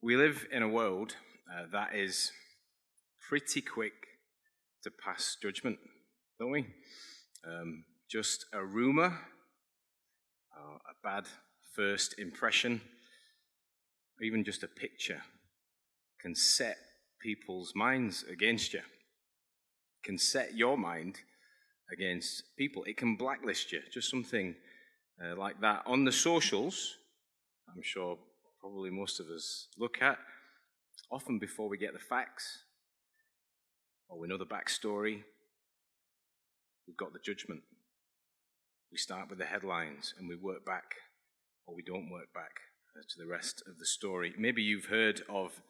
We live in a world that is pretty quick to pass judgment, don't we? Just a rumor, a bad first impression, or even just a picture can set people's minds against you, can set your mind against people. It can blacklist you, just something like that. On the socials, I'm sure probably most of us look at, often before we get the facts, or we know the backstory, we've got the judgment. We start with the headlines and we work back, or we don't work back to the rest of the story. Maybe you've heard of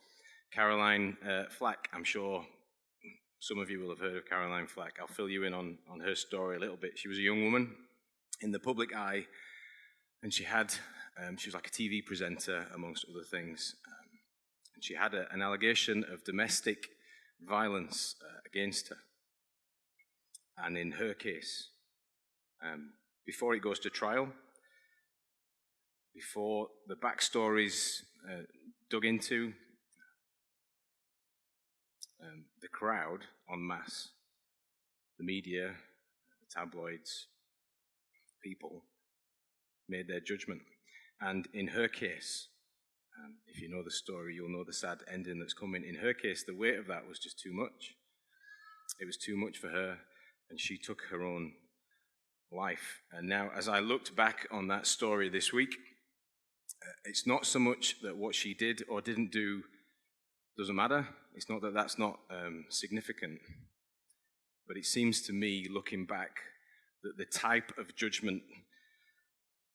Caroline Flack. I'm sure some of you will have heard of Caroline Flack. I'll fill you in on her story a little bit. She was a young woman in the public eye, and she was like a TV presenter, amongst other things. And she had an allegation of domestic violence against her. And in her case, before it goes to trial, before the backstory's dug into, the crowd en masse, the media, the tabloids, people, made their judgment. And in her case, if you know the story, you'll know the sad ending that's coming. In her case, the weight of that was just too much. It was too much for her, and she took her own life. And now, as I looked back on that story this week, it's not so much that what she did or didn't do doesn't matter. It's not that that's not significant. But it seems to me, looking back, that the type of judgment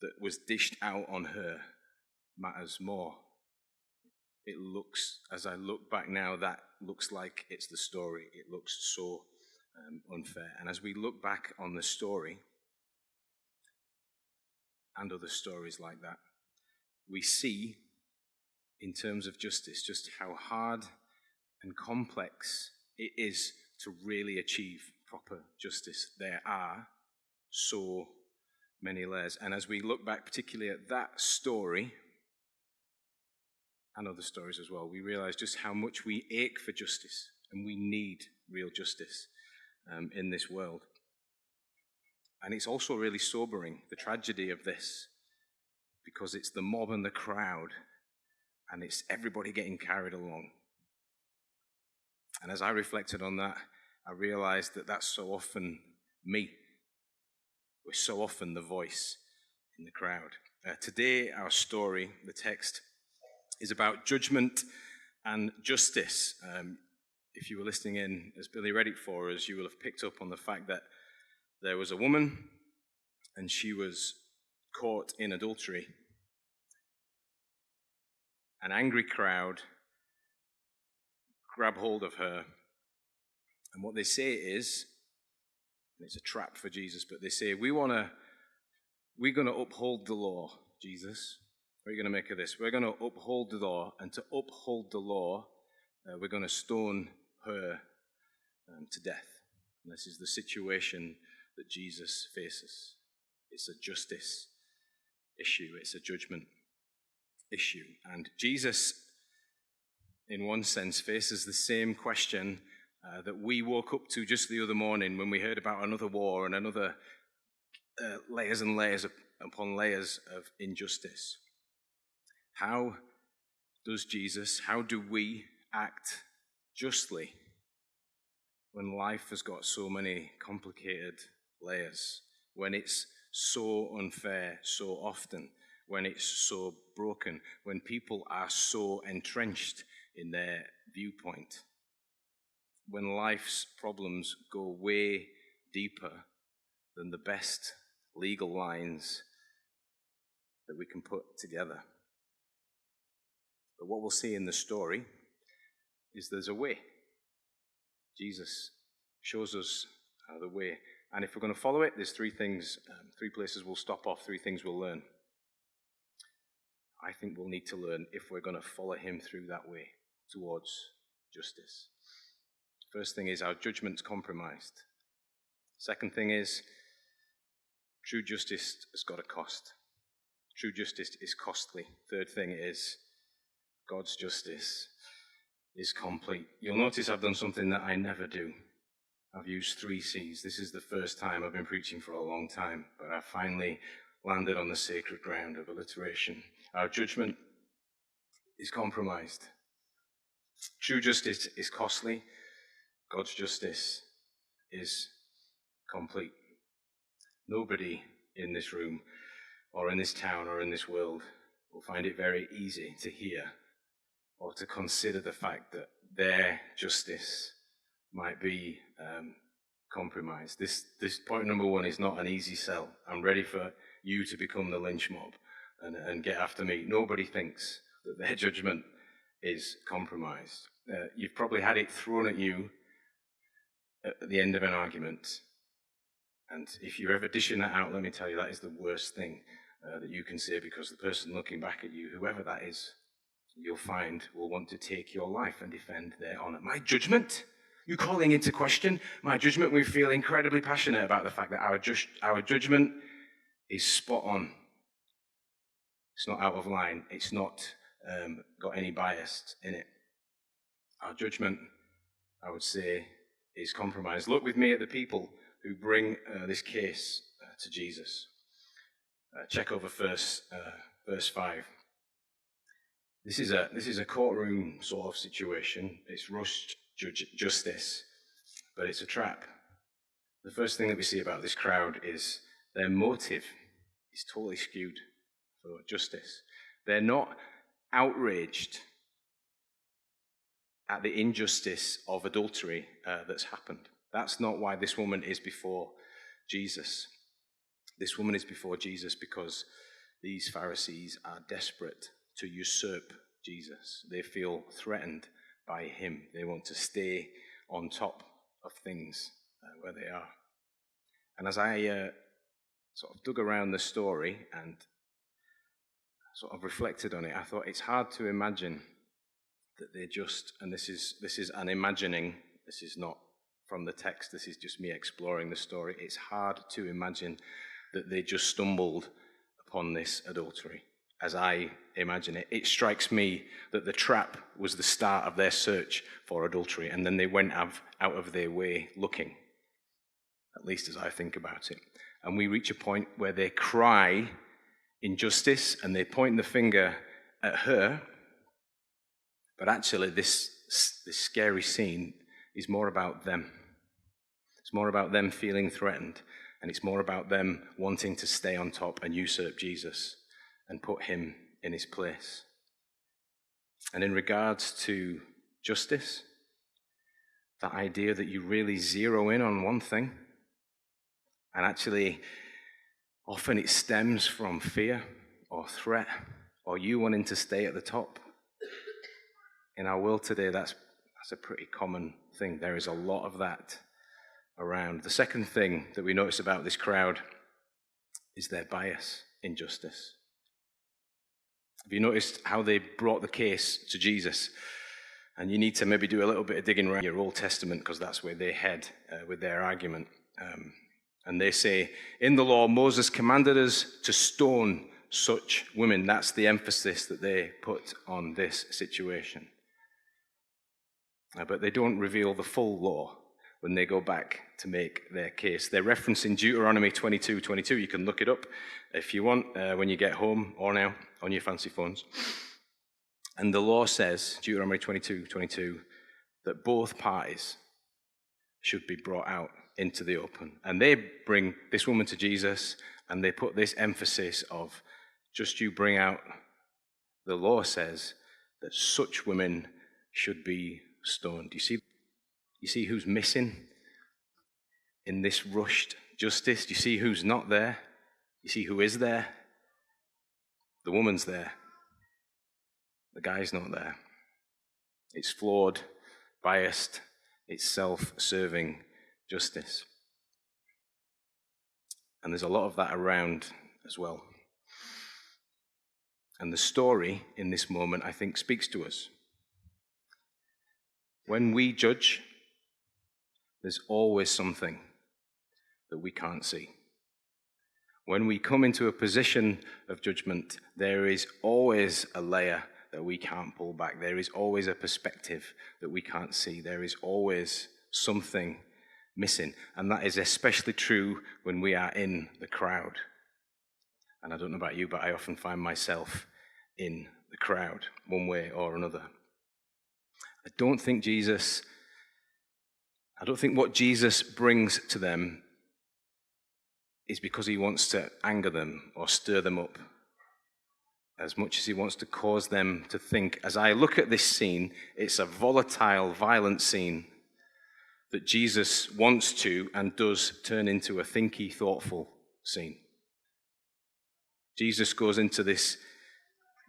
that was dished out on her matters more. It looks, as I look back now, that looks like it's the story. It looks so unfair. And as we look back on the story, and other stories like that, we see, in terms of justice, just how hard and complex it is to really achieve proper justice. There are so many layers. And as we look back particularly at that story, and other stories as well, we realize just how much we ache for justice, and we need real justice in this world. And it's also really sobering, the tragedy of this, because it's the mob and the crowd, and it's everybody getting carried along. And as I reflected on that, I realized that that's so often me. We're so often the voice in the crowd. Today, our story, the text, is about judgment and justice. If you were listening in, as Billy read it for us, you will have picked up on the fact that there was a woman, and she was caught in adultery. An angry crowd grab hold of her, and what they say is, and it's a trap for Jesus, but they say, we're going to uphold the law, Jesus. What are you going to make of this? We're going to uphold the law, and to uphold the law, we're going to stone her to death. And this is the situation that Jesus faces. It's a justice issue. It's a judgment issue. And Jesus, in one sense, faces the same question that we woke up to just the other morning when we heard about another war and another layers and layers upon layers of injustice. How do we act justly when life has got so many complicated layers, when it's so unfair so often, when it's so broken, when people are so entrenched in their viewpoint, when life's problems go way deeper than the best legal lines that we can put together? But what we'll see in the story is there's a way. Jesus shows us the way. And if we're going to follow it, there's three things, three places we'll stop off, three things we'll learn. I think we'll need to learn if we're going to follow him through that way towards justice. First thing is our judgment's compromised. Second thing is true justice has got a cost. True justice is costly. Third thing is God's justice is complete. You'll notice I've done something that I never do. I've used 3 C's. This is the first time I've been preaching for a long time, but I finally landed on the sacred ground of alliteration. Our judgment is compromised. True justice is costly. God's justice is complete. Nobody in this room or in this town or in this world will find it very easy to hear or to consider the fact that their justice might be compromised. This point number 1 is not an easy sell. I'm ready for you to become the lynch mob and get after me. Nobody thinks that their judgment is compromised. You've probably had it thrown at you at the end of an argument. And if you're ever dishing that out, let me tell you, that is the worst thing that you can say, because the person looking back at you, whoever that is, you'll find will want to take your life and defend their honor. My judgment? You calling into question my judgment? We feel incredibly passionate about the fact that our judgment is spot on. It's not out of line. It's not got any bias in it. Our judgment, I would say, is compromised. Look with me at the people who bring this case to Jesus. Check over verse 5. This is a courtroom sort of situation. It's rushed justice, but it's a trap. The first thing that we see about this crowd is their motive is totally skewed for justice. They're not outraged at the injustice of adultery that's happened. That's not why this woman is before Jesus. This woman is before Jesus because these Pharisees are desperate to usurp Jesus. They feel threatened by him. They want to stay on top of things where they are. And as I sort of dug around the story and sort of reflected on it, I thought it's hard to imagine that they just, and this is an imagining, this is not from the text, this is just me exploring the story. It's hard to imagine that they just stumbled upon this adultery. As I imagine it, it strikes me that the trap was the start of their search for adultery, and then they went out of their way looking, at least as I think about it. And we reach a point where they cry injustice and they point the finger at her, but actually this scary scene is more about them. It's more about them feeling threatened, and it's more about them wanting to stay on top and usurp Jesus and put him in his place. And in regards to justice, that idea that you really zero in on one thing, and actually often it stems from fear or threat or you wanting to stay at the top. In our world today, that's a pretty common thing. There is a lot of that around. The second thing that we notice about this crowd is their bias in justice. Have you noticed how they brought the case to Jesus? And you need to maybe do a little bit of digging around your Old Testament, because that's where they head with their argument. And they say, in the law, Moses commanded us to stone such women. That's the emphasis that they put on this situation. But they don't reveal the full law when they go back to make their case. They're referencing Deuteronomy 22:22. You can look it up if you want when you get home or now on your fancy phones. And the law says, Deuteronomy 22:22, that both parties should be brought out into the open. And they bring this woman to Jesus, and they put this emphasis of, just you bring out, the law says that such women should be stoned. You see who's missing in this rushed justice? Do you see who's not there? You see who is there? The woman's there. The guy's not there. It's flawed, biased, it's self-serving justice. And there's a lot of that around as well. And the story in this moment, I think, speaks to us. When we judge, there's always something that we can't see. When we come into a position of judgment, there is always a layer that we can't pull back. There is always a perspective that we can't see. There is always something missing. And that is especially true when we are in the crowd. And I don't know about you, but I often find myself in the crowd, one way or another. I don't think what Jesus brings to them is because he wants to anger them or stir them up, as much as he wants to cause them to think. As I look at this scene, it's a volatile, violent scene that Jesus wants to and does turn into a thinky, thoughtful scene. Jesus goes into this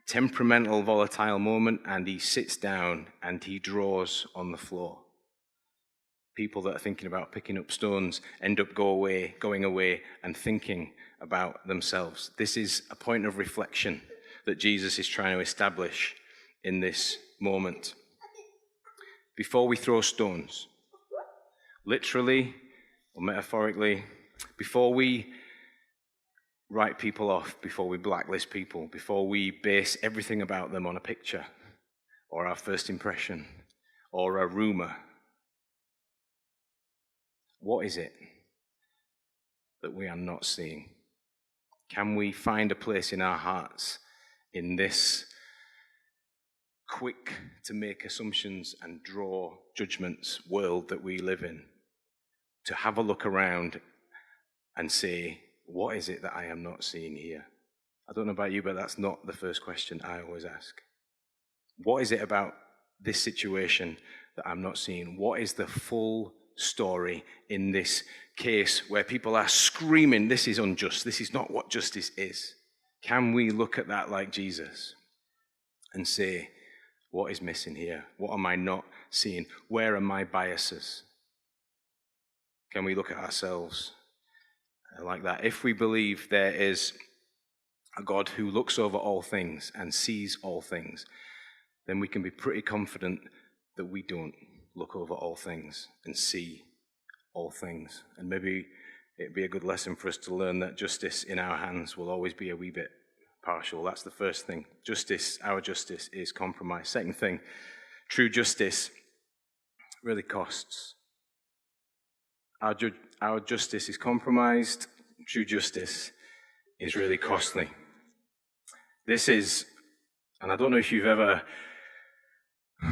temperamental, volatile moment, and he sits down and he draws on the floor. People that are thinking about picking up stones end up going away and thinking about themselves. This is a point of reflection that Jesus is trying to establish in this moment. Before we throw stones, literally or metaphorically, before we write people off, before we blacklist people, before we base everything about them on a picture or our first impression or a rumor, what is it that we are not seeing? Can we find a place in our hearts in this quick to make assumptions and draw judgments world that we live in, to have a look around and say, what is it that I am not seeing here? I don't know about you, but that's not the first question I always ask. What is it about this situation that I'm not seeing? What is the full story in this case where people are screaming, this is unjust, this is not what justice is? Can we look at that like Jesus and say, what is missing here? What am I not seeing? Where are my biases? Can we look at ourselves like that? If we believe there is a God who looks over all things and sees all things, then we can be pretty confident that we don't look over all things and see all things. And maybe it'd be a good lesson for us to learn that justice in our hands will always be a wee bit partial. That's the first thing. Our justice is compromised. Second thing, true justice really costs. Our justice is compromised. True justice is really costly. This is, and I don't know if you've ever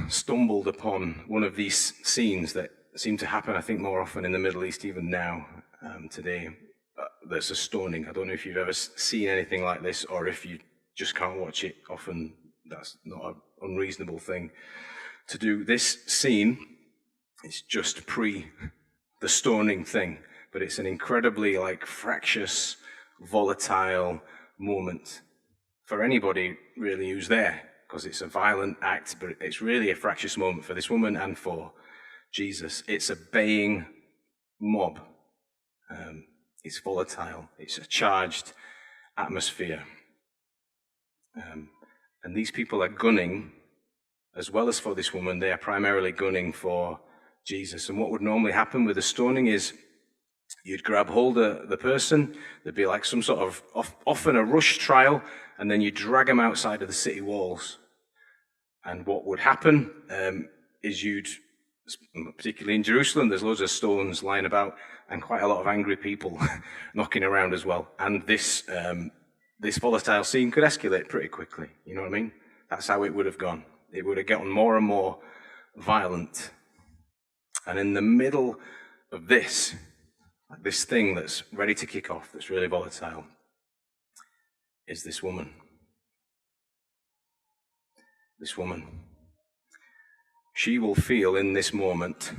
stumbled upon one of these scenes that seem to happen, I think, more often in the Middle East, even now, today. There's a stoning. I don't know if you've ever seen anything like this, or if you just can't watch it. Often that's not an unreasonable thing to do. This scene is just pre the stoning thing, but it's an incredibly fractious, volatile moment for anybody really who's there, because it's a violent act, but it's really a fractious moment for this woman and for Jesus. It's a baying mob. It's volatile. It's a charged atmosphere. And these people are gunning, as well as for this woman, they are primarily gunning for Jesus. And what would normally happen with a stoning is you'd grab hold of the person, there'd be like some sort of, often a rush trial, and then you drag them outside of the city walls. And what would happen is particularly in Jerusalem, there's loads of stones lying about and quite a lot of angry people knocking around as well. And this volatile scene could escalate pretty quickly, you know what I mean? That's how it would have gone. It would have gotten more and more violent. And in the middle of this thing that's ready to kick off, that's really volatile, is this woman. This woman. She will feel in this moment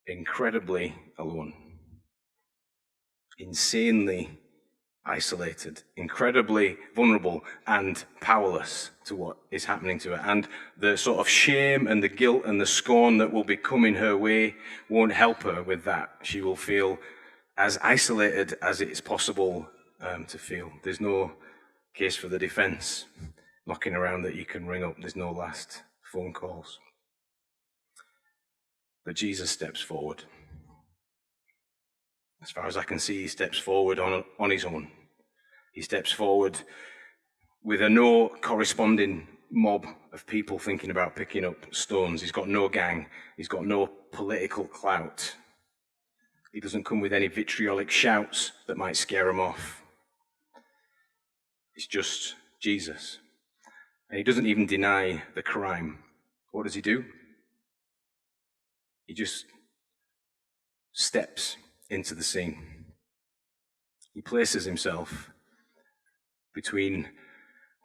incredibly alone, insanely isolated, incredibly vulnerable and powerless to what is happening to her. And the sort of shame and the guilt and the scorn that will be coming her way won't help her with that. She will feel as isolated as it's possible to feel. There's no case for the defense knocking around that you can ring up. There's no last phone calls. But Jesus steps forward. As far as I can see, he steps forward on his own. He steps forward with a no corresponding mob of people thinking about picking up stones. He's got no gang. He's got no political clout. He doesn't come with any vitriolic shouts that might scare him off. It's just Jesus. And he doesn't even deny the crime. What does he do? He just steps into the scene. He places himself between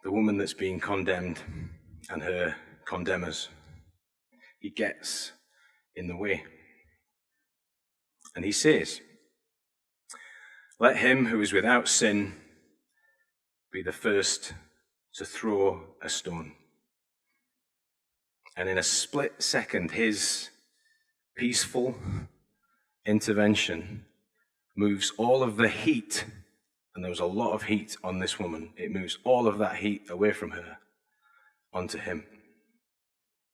the woman that's being condemned and her condemners. He gets in the way. And he says, "Let him who is without sin be the first to throw a stone." And in a split second, his peaceful intervention moves all of the heat, and there was a lot of heat on this woman. It moves all of that heat away from her onto him,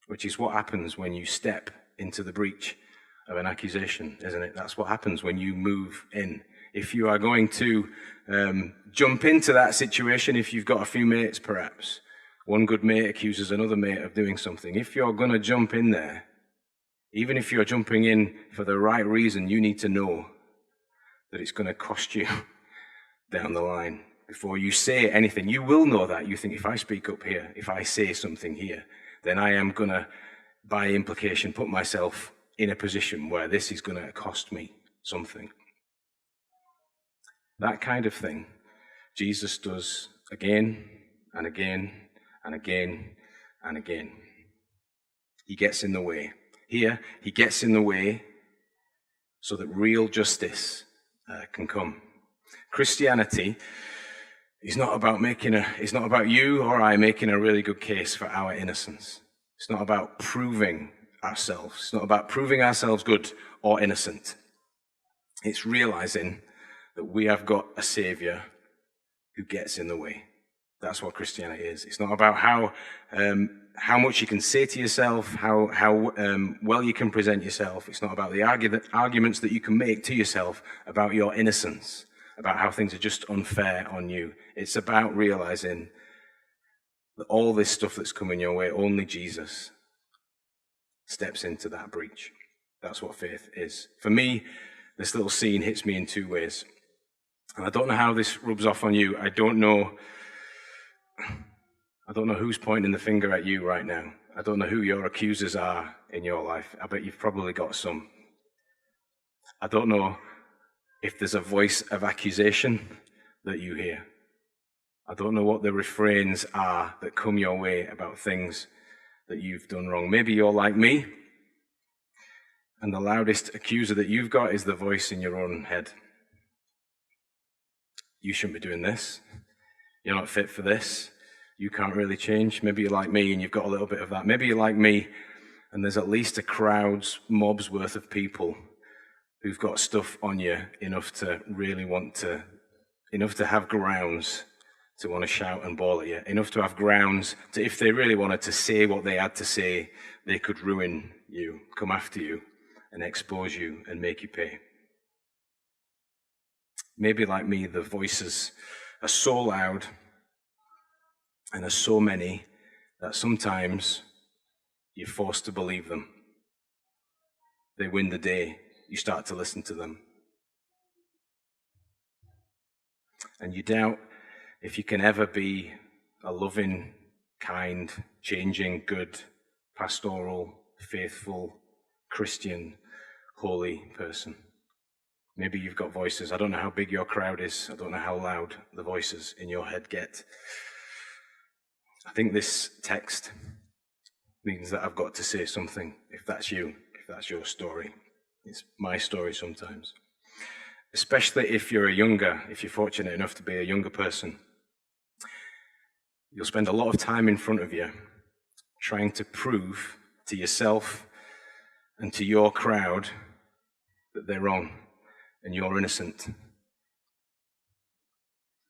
which is what happens when you step into the breach of an accusation, isn't it? That's what happens when you move in. If you are going to jump into that situation, if you've got a few mates perhaps, one good mate accuses another mate of doing something. If you're going to jump in there, even if you're jumping in for the right reason, you need to know that it's going to cost you down the line. Before you say anything, you will know that. You think, if I speak up here, if I say something here, then I am going to, by implication, put myself in a position where this is going to cost me something. That kind of thing Jesus does again and again and again and again. He gets in the way. Here, he gets in the way so that real justice can come. Christianity is not about it's not about you or I making a really good case for our innocence. It's not about proving ourselves. It's not about proving ourselves good or innocent. It's realizing that we have got a Savior who gets in the way. That's what Christianity is. It's not about how much you can say to yourself, how well you can present yourself. It's not about the arguments that you can make to yourself about your innocence, about how things are just unfair on you. It's about realizing that all this stuff that's coming your way, only Jesus steps into that breach. That's what faith is. For me, this little scene hits me in two ways. And I don't know how this rubs off on you. I don't know who's pointing the finger at you right now. I don't know who your accusers are in your life. I bet you've probably got some. I don't know if there's a voice of accusation that you hear. I don't know what the refrains are that come your way about things that you've done wrong. Maybe you're like me, and the loudest accuser that you've got is the voice in your own head. You shouldn't be doing this. You're not fit for this. You can't really change. Maybe you're like me and you've got a little bit of that. Maybe you're like me and there's at least a mob's worth of people who've got stuff on you enough to have grounds to want to shout and bawl at you, enough to have grounds to, if they really wanted to say what they had to say, they could ruin you, come after you and expose you and make you pay. Maybe like me, the voices are so loud and there's so many that sometimes you're forced to believe them. They win the day. You start to listen to them. And you doubt if you can ever be a loving, kind, changing, good, pastoral, faithful, Christian, holy person. Maybe you've got voices. I don't know how big your crowd is. I don't know how loud the voices in your head get. I think this text means that I've got to say something, if that's you, if that's your story. It's my story sometimes. Especially if you're if you're fortunate enough to be a younger person. You'll spend a lot of time in front of you trying to prove to yourself and to your crowd that they're wrong and you're innocent.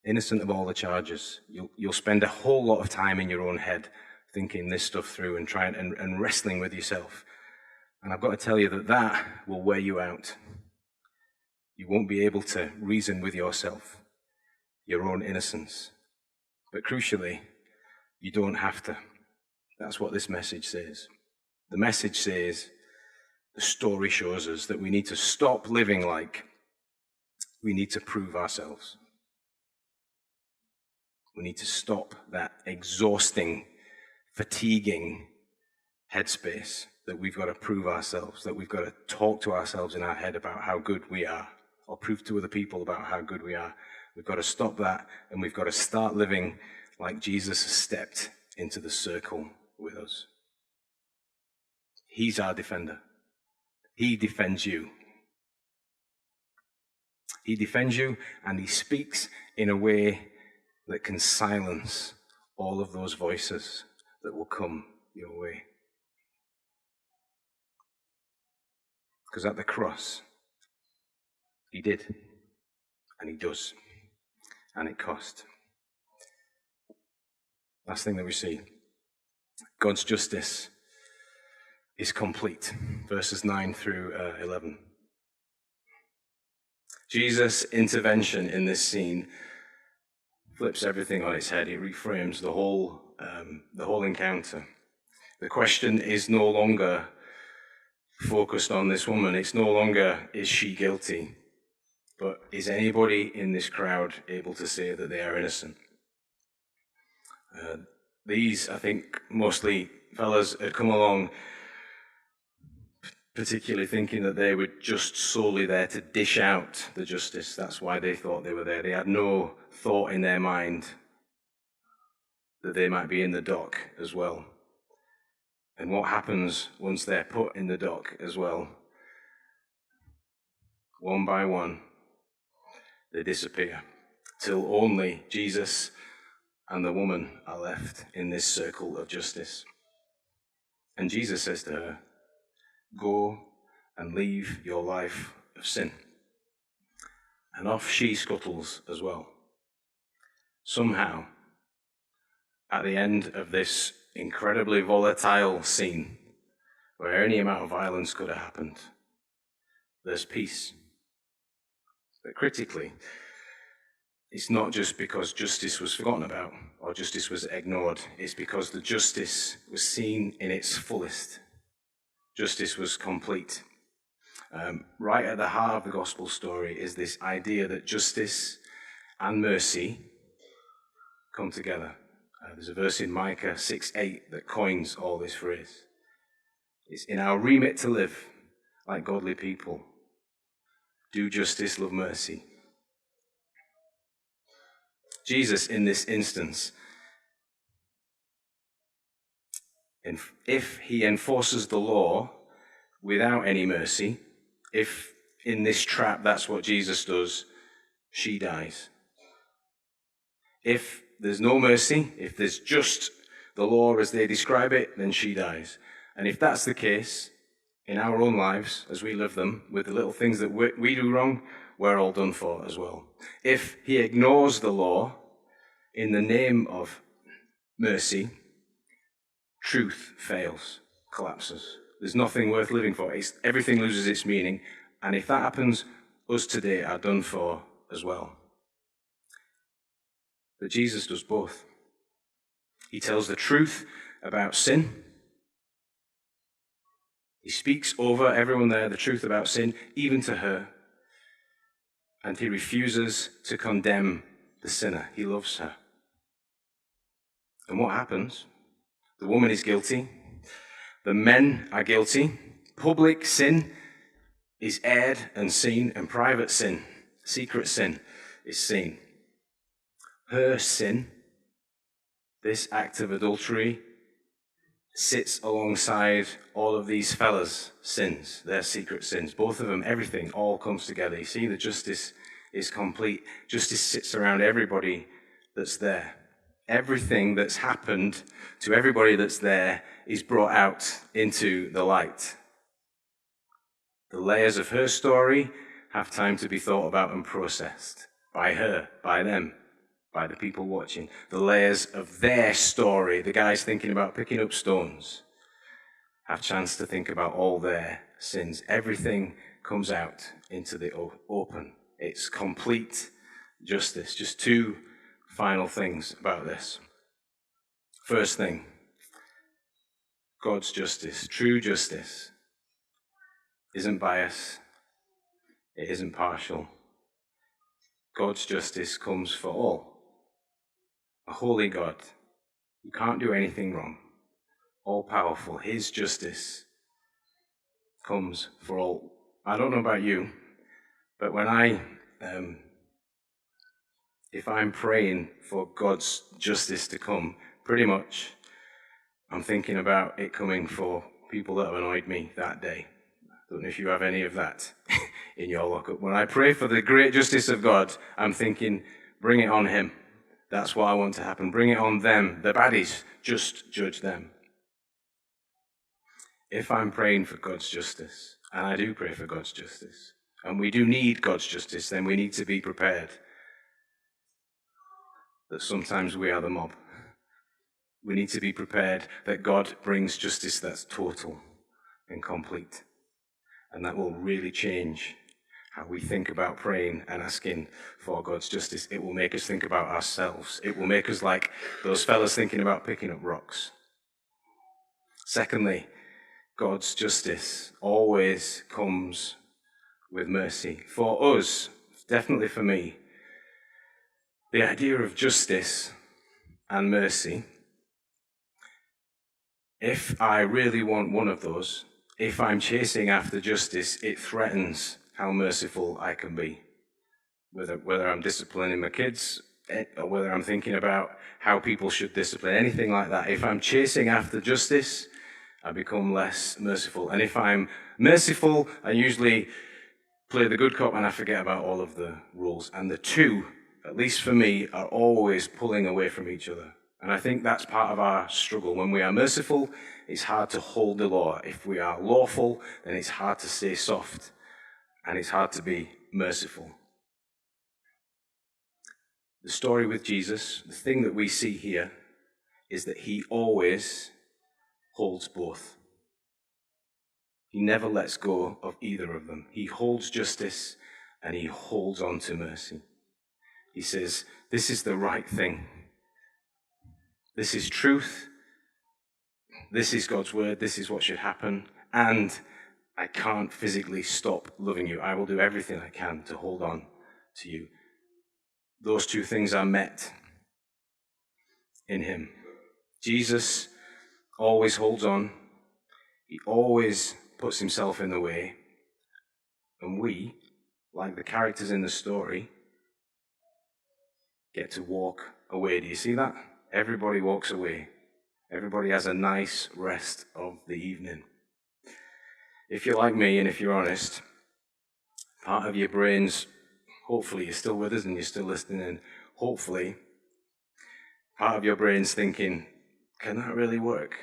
Innocent of all the charges. You'll spend a whole lot of time in your own head thinking this stuff through and trying and wrestling with yourself. And I've got to tell you that will wear you out. You won't be able to reason with yourself, your own innocence. But crucially, you don't have to. That's what this message says. The message says, the story shows us that we need to stop living like we need to prove ourselves. We need to stop that exhausting, fatiguing headspace that we've got to prove ourselves, that we've got to talk to ourselves in our head about how good we are, or prove to other people about how good we are. We've got to stop that, and we've got to start living like Jesus stepped into the circle with us. He's our defender. He defends you. He defends you, and he speaks in a way that can silence all of those voices that will come your way. Because at the cross, he did, and he does, and it cost. Last thing that we see, God's justice is complete, verses 9 through 11. Jesus' intervention in this scene flips everything on its head. It reframes the whole encounter. The question is no longer focused on this woman. It's no longer, is she guilty? But is anybody in this crowd able to say that they are innocent? These, I think, mostly fellas had come along particularly thinking that they were just solely there to dish out the justice. That's why they thought they were there. They had no thought in their mind that they might be in the dock as well. And what happens once they're put in the dock as well? One by one, they disappear, till only Jesus and the woman are left in this circle of justice. And Jesus says to her, "Go and leave your life of sin." And off she scuttles as well. Somehow, at the end of this incredibly volatile scene, where any amount of violence could have happened, there's peace. But critically, it's not just because justice was forgotten about or justice was ignored. It's because the justice was seen in its fullest. Justice was complete. Right at the heart of the gospel story is this idea that justice and mercy come together. There's a verse in Micah 6:8 that coins all this phrase. It's in our remit to live like godly people. Do justice, love mercy. Jesus, in this instance, if he enforces the law without any mercy, if in this trap that's what Jesus does, she dies. If there's no mercy, if there's just the law as they describe it, then she dies. And if that's the case, in our own lives, as we live them, with the little things that we do wrong, we're all done for as well. If he ignores the law in the name of mercy, truth fails, collapses. There's nothing worth living for. Everything loses its meaning. And if that happens, us today are done for as well. But Jesus does both. He tells the truth about sin. He speaks over everyone there the truth about sin, even to her. And he refuses to condemn the sinner. He loves her. And what happens? The woman is guilty. The men are guilty. Public sin is aired and seen, and private sin, secret sin, is seen. Her sin, this act of adultery, sits alongside all of these fellas' sins, their secret sins. Both of them, everything, all comes together. You see, the justice is complete. Justice sits around everybody that's there. Everything that's happened to everybody that's there is brought out into the light. The layers of her story have time to be thought about and processed by her, by them, by the people watching. The layers of their story, the guys thinking about picking up stones, have chance to think about all their sins. Everything comes out into the open. It's complete justice. Just two final things about this. First thing, God's justice, true justice, isn't biased, it isn't partial. God's justice comes for all. A holy God who can't do anything wrong, all-powerful, his justice comes for all. I don't know about you, but when if I'm praying for God's justice to come, pretty much I'm thinking about it coming for people that have annoyed me that day. I don't know if you have any of that in your lockup. When I pray for the great justice of God, I'm thinking, bring it on him. That's what I want to happen. Bring it on them, the baddies. Just judge them. If I'm praying for God's justice, and I do pray for God's justice, and we do need God's justice, then we need to be prepared that sometimes we are the mob. We need to be prepared that God brings justice that's total and complete. And that will really change how we think about praying and asking for God's justice. It will make us think about ourselves. It will make us like those fellas thinking about picking up rocks. Secondly, God's justice always comes with mercy. For us, definitely for me, the idea of justice and mercy, if I really want one of those, if I'm chasing after justice, it threatens how merciful I can be. Whether I'm disciplining my kids, or whether I'm thinking about how people should discipline, anything like that. If I'm chasing after justice, I become less merciful. And if I'm merciful, I usually play the good cop and I forget about all of the rules. And the two, at least for me, are always pulling away from each other. And I think that's part of our struggle. When we are merciful, it's hard to hold the law. If we are lawful, then it's hard to stay soft. And it's hard to be merciful. The story with Jesus, the thing that we see here, is that he always holds both. He never lets go of either of them. He holds justice and he holds on to mercy. He says, this is the right thing. This is truth. This is God's word. This is what should happen. And I can't physically stop loving you. I will do everything I can to hold on to you. Those two things are met in him. Jesus always holds on. He always puts himself in the way. And we, like the characters in the story, get to walk away. Do you see that? Everybody walks away. Everybody has a nice rest of the evening. If you're like me and if you're honest, part of your brain's, hopefully you're still with us and you're still listening in, hopefully, part of your brain's thinking, can that really work?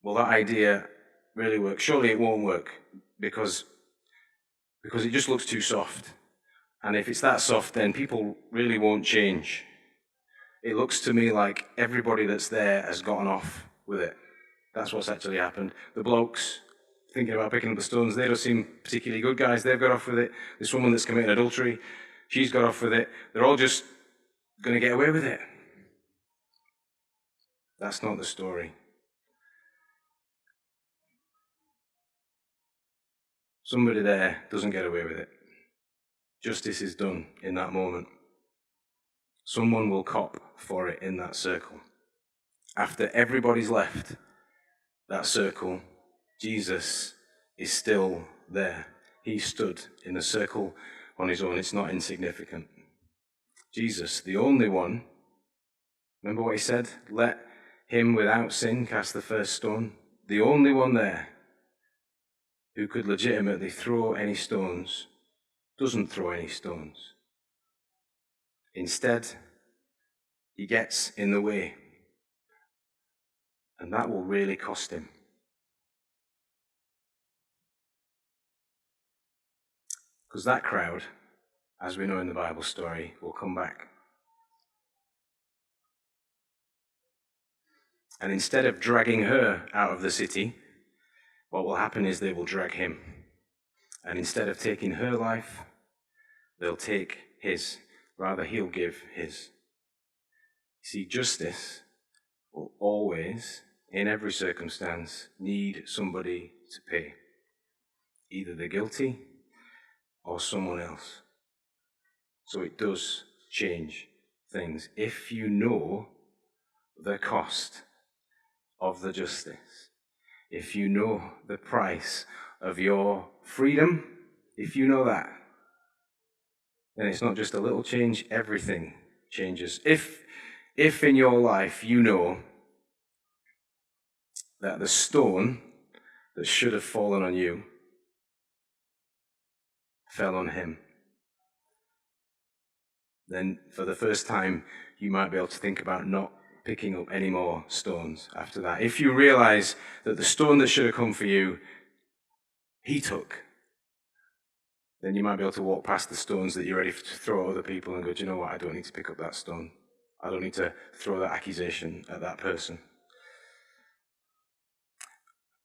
Will that idea really work? Surely it won't work because it just looks too soft. And if it's that soft, then people really won't change. It looks to me like everybody that's there has gotten off with it. That's what's actually happened. The blokes thinking about picking up the stones, they don't seem particularly good guys. They've got off with it. This woman that's committed adultery, she's got off with it. They're all just going to get away with it. That's not the story. Somebody there doesn't get away with it. Justice is done in that moment. Someone will cop for it in that circle. After everybody's left that circle, Jesus is still there. He stood in the circle on his own. It's not insignificant. Jesus, the only one, remember what he said? Let him without sin cast the first stone. The only one there who could legitimately throw any stones doesn't throw any stones. Instead, he gets in the way. And that will really cost him. Because that crowd, as we know in the Bible story, will come back. And instead of dragging her out of the city, what will happen is they will drag him. And instead of taking her life, they'll take his. Rather, he'll give his. See, justice will always, in every circumstance, need somebody to pay. Either the guilty or someone else. So it does change things. If you know the cost of the justice, if you know the price of your freedom, if you know that, then it's not just a little change, everything changes. If in your life you know that the stone that should have fallen on you fell on him, then for the first time you might be able to think about not picking up any more stones after that. If you realize that the stone that should have come for you, he took, then you might be able to walk past the stones that you're ready to throw at other people and go, do you know what, I don't need to pick up that stone. I don't need to throw that accusation at that person.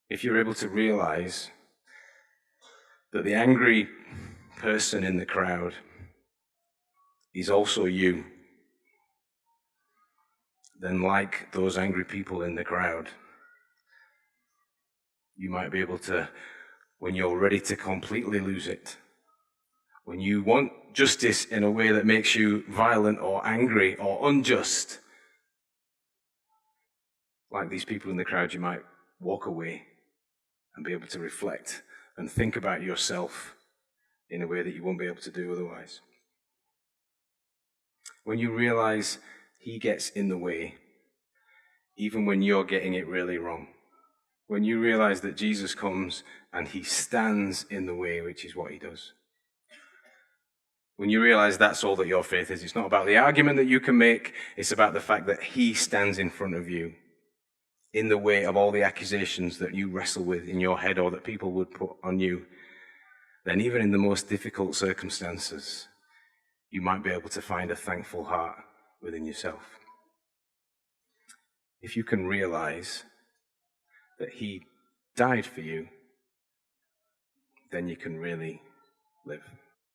If you're able to realize that the angry person in the crowd is also you, then like those angry people in the crowd, you might be able to, when you're ready to completely lose it, when you want justice in a way that makes you violent or angry or unjust, like these people in the crowd, you might walk away and be able to reflect and think about yourself in a way that you won't be able to do otherwise. When you realize he gets in the way, even when you're getting it really wrong. When you realize that Jesus comes and he stands in the way, which is what he does. When you realize that's all that your faith is, it's not about the argument that you can make, it's about the fact that he stands in front of you, in the way of all the accusations that you wrestle with in your head or that people would put on you, then even in the most difficult circumstances, you might be able to find a thankful heart within yourself. If you can realize that he died for you, then you can really live.